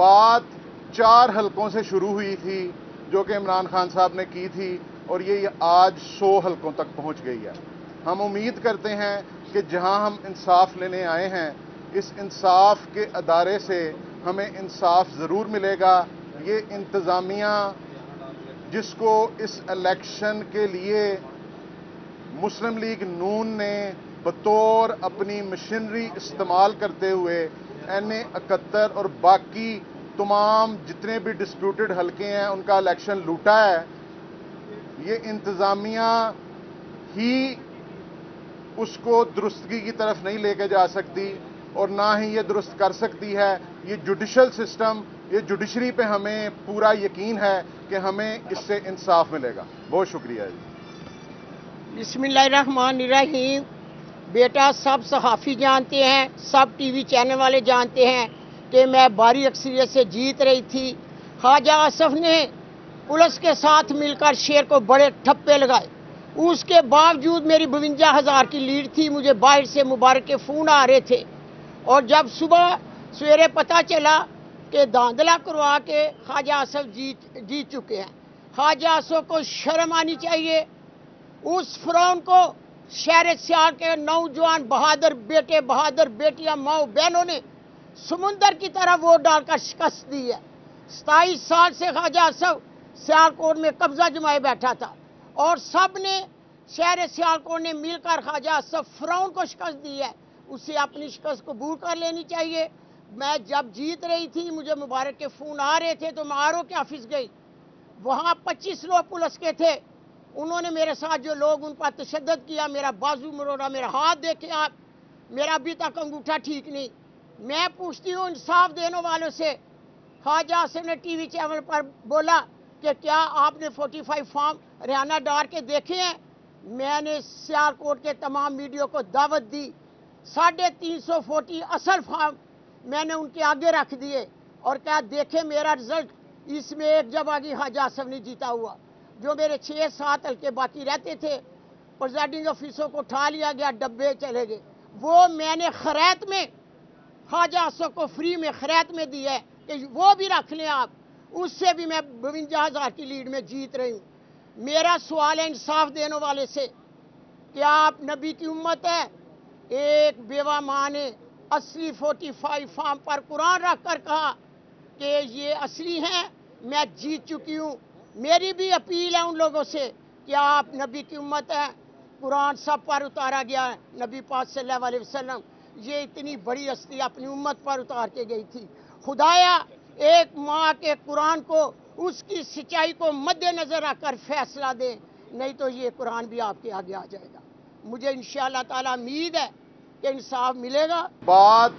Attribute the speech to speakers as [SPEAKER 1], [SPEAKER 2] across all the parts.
[SPEAKER 1] بات 4 حلقوں سے شروع ہوئی تھی جو کہ عمران خان صاحب نے کی تھی اور یہ آج 100 حلقوں تک پہنچ گئی ہے۔ ہم امید کرتے ہیں کہ جہاں ہم انصاف لینے آئے ہیں اس انصاف کے ادارے سے ہمیں انصاف ضرور ملے گا۔ یہ انتظامیہ جس کو اس الیکشن کے لیے مسلم لیگ نون نے بطور اپنی مشینری استعمال کرتے ہوئے NA-71 اور باقی تمام جتنے بھی ڈسپیوٹڈ حلقے ہیں ان کا الیکشن لوٹا ہے، یہ انتظامیہ ہی اس کو درستگی کی طرف نہیں لے کے جا سکتی اور نہ ہی یہ درست کر سکتی ہے۔ یہ جوڈیشل سسٹم، یہ جوڈیشری پہ ہمیں پورا یقین ہے کہ ہمیں اس سے انصاف ملے گا۔ بہت شکریہ جی۔
[SPEAKER 2] بسم اللہ الرحمن الرحیم۔ بیٹا، سب صحافی جانتے ہیں، سب ٹی وی چینل والے جانتے ہیں کہ میں بھاری اکثریت سے جیت رہی تھی۔ خواجہ آصف نے پولیس کے ساتھ مل کر شیر کو بڑے ٹھپے لگائے، اس کے باوجود میری 52,000 کی لیڈ تھی۔ مجھے باہر سے مبارک کے فون آ رہے تھے اور جب صبح سویرے پتہ چلا کہ دھاندلا کروا کے خواجہ آصف جیت چکے ہیں، خواجہ آصف کو شرم آنی چاہیے۔ اس فرعون کو شہر سیال کے نوجوان بہادر بیٹے، بہادر بیٹیاں، ماؤں بہنوں نے سمندر کی طرح ووٹ ڈال کر شکست دی ہے۔ 27 سال سے خواجہ آصف سیالکوٹ میں قبضہ جمائے بیٹھا تھا اور سب نے شہر سیالکوٹ نے مل کر خواجہ آصف فرعون کو شکست دی ہے۔ اسے اپنی شکست قبول کر لینی چاہیے۔ میں جب جیت رہی تھی مجھے مبارک کے فون آ رہے تھے تو میں RO کے آفس گئی، وہاں 25 لوگ پولیس کے تھے۔ انہوں نے میرے ساتھ جو لوگ ان پر تشدد کیا، میرا بازو مروڑا، میرا ہاتھ دیکھے آپ، میرا ابھی تک انگوٹھا ٹھیک نہیں۔ میں پوچھتی ہوں انصاف دینے والوں سے، خواجہ آصف نے ٹی وی چینل پر بولا کہ کیا آپ نے 45 فارم ریحانہ ڈار کے دیکھے ہیں؟ میں نے سیالکوٹ کے تمام میڈیا کو دعوت دی، 350 اصل فارم میں نے ان کے آگے رکھ دیے اور کیا دیکھیں میرا رزلٹ۔ اس میں ایک جگہ خواجہ آصف نہیں جیتا ہوا۔ جو میرے 6-7 حلقے باقی رہتے تھے پریزائڈنگ آفیسر کو اٹھا لیا گیا، ڈبے چلے گئے۔ وہ میں نے خیرات میں خواجہ آصف کو فری میں خیرات میں دی ہے کہ وہ بھی رکھ لیں آپ، اس سے بھی میں 52,000 کی لیڈ میں جیت رہی ہوں۔ میرا سوال ہے انصاف دینے والے سے، کیا آپ نبی کی امت ہے؟ ایک بیوہ ماں نے اصلی 45 فارم پر قرآن رکھ کر کہا کہ یہ اصلی ہیں، میں جیت چکی ہوں۔ میری بھی اپیل ہے ان لوگوں سے، کیا آپ نبی کی امت ہے؟ قرآن سب پر اتارا گیا ہے، نبی پاک صلی اللہ علیہ وسلم یہ اتنی بڑی ہستی اپنی امت پر اتار کے گئی تھی۔ خدایا ایک ماں کے قرآن کو، اس کی سچائی کو مد نظر رکھ کر فیصلہ دیں، نہیں تو یہ قرآن بھی آپ کے آگے آ جائے گا۔ مجھے انشاءاللہ تعالی امید ہے کہ انصاف ملے گا۔
[SPEAKER 1] بات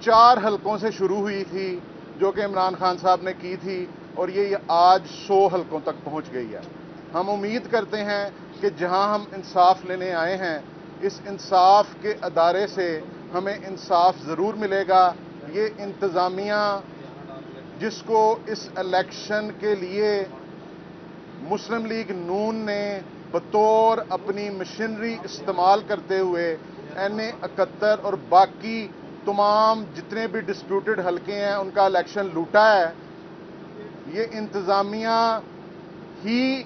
[SPEAKER 1] 4 حلقوں سے شروع ہوئی تھی جو کہ عمران خان صاحب نے کی تھی اور یہ آج 100 حلقوں تک پہنچ گئی ہے۔ ہم امید کرتے ہیں کہ جہاں ہم انصاف لینے آئے ہیں اس انصاف کے ادارے سے ہمیں انصاف ضرور ملے گا۔ یہ انتظامیہ جس کو اس الیکشن کے لیے مسلم لیگ نون نے بطور اپنی مشینری استعمال کرتے ہوئے NA-71 اور باقی تمام جتنے بھی ڈسپیوٹڈ حلقے ہیں ان کا الیکشن لوٹا ہے، یہ انتظامیہ ہی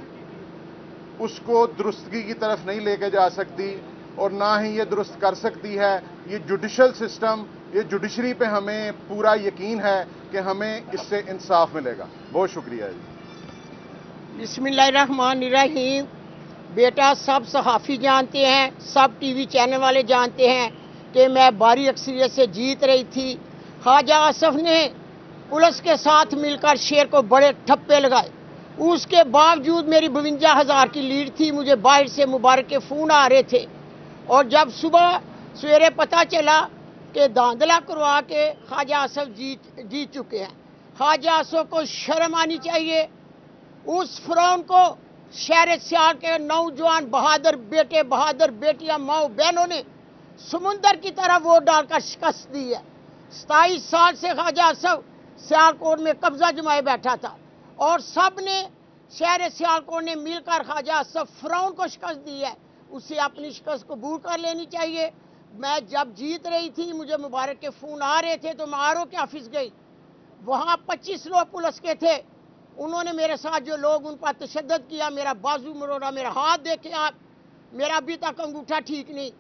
[SPEAKER 1] اس کو درستگی کی طرف نہیں لے کے جا سکتی اور نہ ہی یہ درست کر سکتی ہے۔ یہ جوڈیشل سسٹم، یہ جوڈیشری پہ ہمیں پورا یقین ہے کہ ہمیں اس سے انصاف ملے گا۔ بہت شکریہ جی۔
[SPEAKER 2] بسم اللہ الرحمن الرحیم۔ بیٹا، سب صحافی جانتے ہیں، سب ٹی وی چینل والے جانتے ہیں کہ میں بھاری اکثریت سے جیت رہی تھی۔ خواجہ آصف نے پولیس کے ساتھ مل کر شیر کو بڑے ٹھپے لگائے، اس کے باوجود میری 52,000 کی لیڈ تھی۔ مجھے باہر سے مبارک کے فون آ رہے تھے اور جب صبح سویرے پتہ چلا کہ دھاندلا کروا کے خواجہ آصف جیت چکے ہیں، خواجہ آصف کو شرم آنی چاہیے۔ اس فرعون کو شہر سیال کے نوجوان بہادر بیٹے، بہادر بیٹیاں، ماؤں بہنوں نے سمندر کی طرح ووٹ ڈال کر شکست دی ہے۔ 27 سال سے خواجہ آصف سیالکوٹ میں قبضہ جمائے بیٹھا تھا اور سب نے شہر سیالکوٹ نے مل کر خواجہ آصف فرعون کو شکست دی ہے۔ اسے اپنی شکست قبول کر لینی چاہیے۔ میں جب جیت رہی تھی مجھے مبارک کے فون آ رہے تھے تو میں RO کے آفس گئی، وہاں 25 لوگ پولیس کے تھے. انہوں نے میرے ساتھ جو لوگ ان پر تشدد کیا, میرا بازو مروڑا, میرا ہاتھ دیکھے آپ, میرا ابھی تک انگوٹھا ٹھیک نہیں.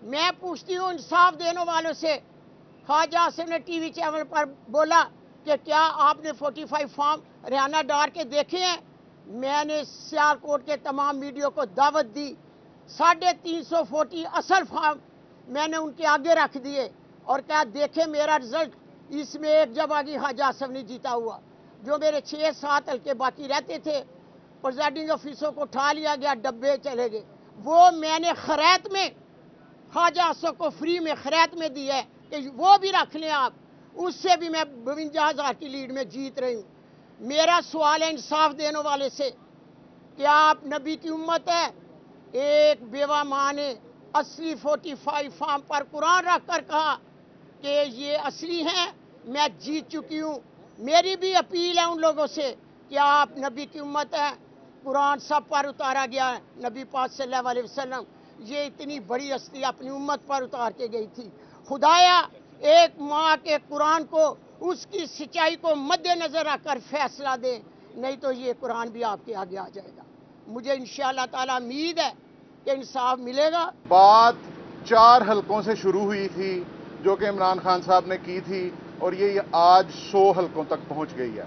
[SPEAKER 2] میں پوچھتی ہوں انصاف دینے والوں سے, خواجہ آصف نے ٹی وی چینل پر بولا کہ کیا آپ نے 45 فارم ریحانہ ڈار کے دیکھے ہیں؟ میں نے سیالکوٹ کے تمام میڈیا کو دعوت دی. 350 اصل فارم میں نے ان کے آگے رکھ دیے اور کیا دیکھے میرا رزلٹ. اس میں ایک جگہ خواجہ آصف نے جیتا ہوا. جو میرے 6-7 حلقے باقی رہتے تھے, پریزائڈنگ آفیسر کو اٹھا لیا گیا, ڈبے چلے گئے. وہ میں نے خیرات میں خواجہ آصف کو فری میں خیرات میں دی ہے کہ وہ بھی رکھ لیں آپ. اس سے بھی میں 52,000 کی لیڈ میں جیت رہی ہوں. میرا سوال ہے انصاف دینے والے سے, کیا آپ نبی کی امت ہے؟ ایک بیوہ ماں نے اصلی 45 فارم پر قرآن رکھ کر کہا کہ یہ اصلی ہیں, میں جیت چکی ہوں. میری بھی اپیل ہے ان لوگوں سے, کیا آپ نبی کی امت ہے؟ قرآن سب پر اتارا گیا ہے. نبی پاک صلی اللہ علیہ وسلم یہ اتنی بڑی ہستی اپنی امت پر اتار کے گئی تھی. خدایا ایک ماں کے قرآن کو, اس کی سچائی کو مد نظر رکھ کر فیصلہ دیں, نہیں تو یہ قرآن بھی آپ کے آگے آ جائے گا. مجھے انشاءاللہ تعالی امید ہے کہ انصاف ملے گا.
[SPEAKER 1] بات 4 حلقوں سے شروع ہوئی تھی جو کہ عمران خان صاحب نے کی تھی, اور یہ آج 100 حلقوں تک پہنچ گئی ہے.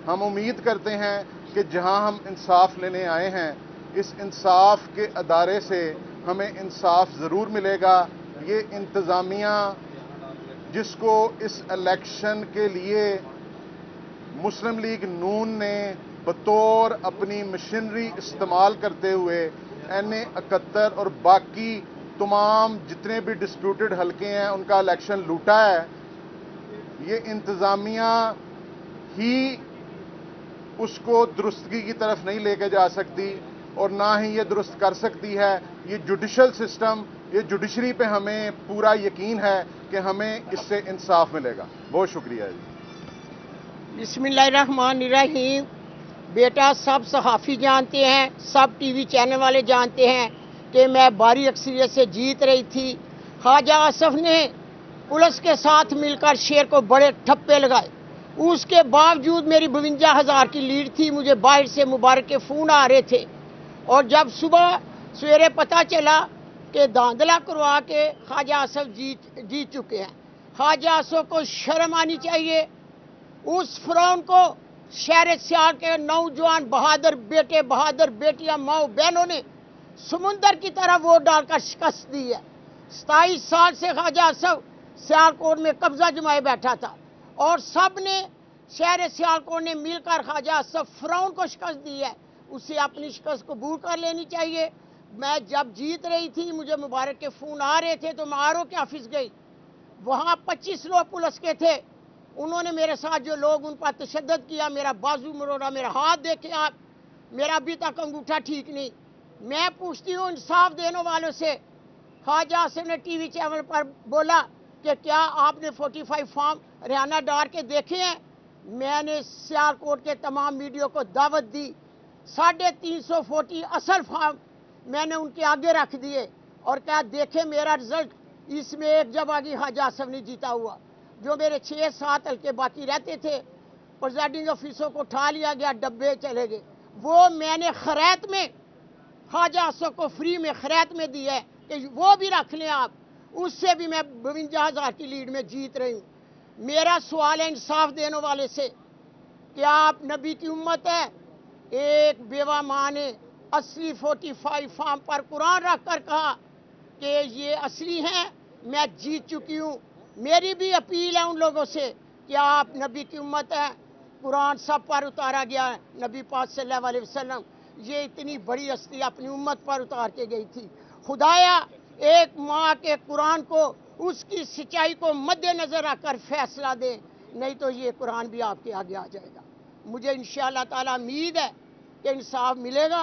[SPEAKER 1] ہم امید کرتے ہیں کہ جہاں ہم انصاف لینے آئے ہیں, اس انصاف کے ادارے سے ہمیں انصاف ضرور ملے گا. یہ انتظامیہ جس کو اس الیکشن کے لیے مسلم لیگ نون نے بطور اپنی مشنری استعمال کرتے ہوئے NA-71 اور باقی تمام جتنے بھی ڈسپیوٹڈ حلقے ہیں ان کا الیکشن لوٹا ہے, یہ انتظامیہ ہی اس کو درستگی کی طرف نہیں لے کے جا سکتی اور نہ ہی یہ درست کر سکتی ہے. یہ جوڈیشل سسٹم, یہ جوڈیشری پہ ہمیں پورا یقین ہے کہ ہمیں اس سے انصاف ملے گا. بہت شکریہ جی.
[SPEAKER 2] بسم اللہ الرحمن الرحیم. بیٹا سب صحافی جانتے ہیں, سب ٹی وی چینل والے جانتے ہیں کہ میں بھاری اکثریت سے جیت رہی تھی. خواجہ آصف نے پولیس کے ساتھ مل کر شیر کو بڑے ٹھپے لگائے. اس کے باوجود میری 52,000 کی لیڈ تھی. مجھے باہر سے مبارک کے فون آ رہے تھے, اور جب صبح سویرے پتہ چلا کہ دھاندلا کروا کے خواجہ آصف جیت چکے ہیں. خواجہ آصف کو شرم آنی چاہیے. اس فرعون کو شہر سیال کے نوجوان بہادر بیٹے, بہادر بیٹیاں, ماؤں بہنوں نے سمندر کی طرح ووٹ ڈال کر شکست دی ہے. 27 سال سے خواجہ آصف سیالکوٹ میں قبضہ جمائے بیٹھا تھا, اور سب نے شہر سیالکوٹ نے مل کر خواجہ آصف فرعون کو شکست دی ہے. اسے اپنی شکست قبول کر لینی چاہیے. میں جب جیت رہی تھی مجھے مبارک کے فون آ رہے تھے تو میں RO کے آفس گئی. وہاں 25 لوگ پولیس کے تھے. انہوں نے میرے ساتھ جو لوگ ان پر تشدد کیا, میرا بازو مروڑا, میرا ہاتھ دیکھے آپ, میرا ابھی تک انگوٹھا ٹھیک نہیں. میں پوچھتی ہوں انصاف دینے والوں سے, خواجہ آصف نے ٹی وی چینل پر بولا کہ کیا آپ نے 45 فارم ریحانہ ڈار کے دیکھے ہیں؟ میں نے سیالکوٹ کے تمام میڈیا کو دعوت دی. 350 اصل فارم میں نے ان کے آگے رکھ دیے اور کیا دیکھے میرا رزلٹ. اس میں ایک جگہ خواجہ آصف نے جیتا ہوا. جو میرے 6-7 حلقے باقی رہتے تھے, پریزائڈنگ آفیسر کو اٹھا لیا گیا, ڈبے چلے گئے. وہ میں نے خیرات میں خواجہ آصف کو فری میں خیرات میں دی ہے کہ وہ بھی رکھ لیں آپ. اس سے بھی میں 52,000 کی لیڈ میں جیت رہی ہوں. میرا سوال ہے انصاف دینے والے سے, کیا آپ نبی کی امت ہے؟ ایک بیوہ ماں نے اصلی 45 فارم پر قرآن رکھ کر کہا کہ یہ اصلی ہیں, میں جیت چکی ہوں. میری بھی اپیل ہے ان لوگوں سے, کیا آپ نبی کی امت ہے؟ قرآن سب پر اتارا گیا ہے. نبی پاک صلی اللہ علیہ وسلم یہ اتنی بڑی ہستی اپنی امت پر اتار کے گئی تھی. خدایا ایک ماں کے قرآن کو, اس کی سچائی کو مد نظر رکھ کر فیصلہ دیں, نہیں تو یہ قرآن بھی آپ کے آگے آ جائے گا. مجھے انشاءاللہ تعالی امید ہے کہ انصاف ملے گا.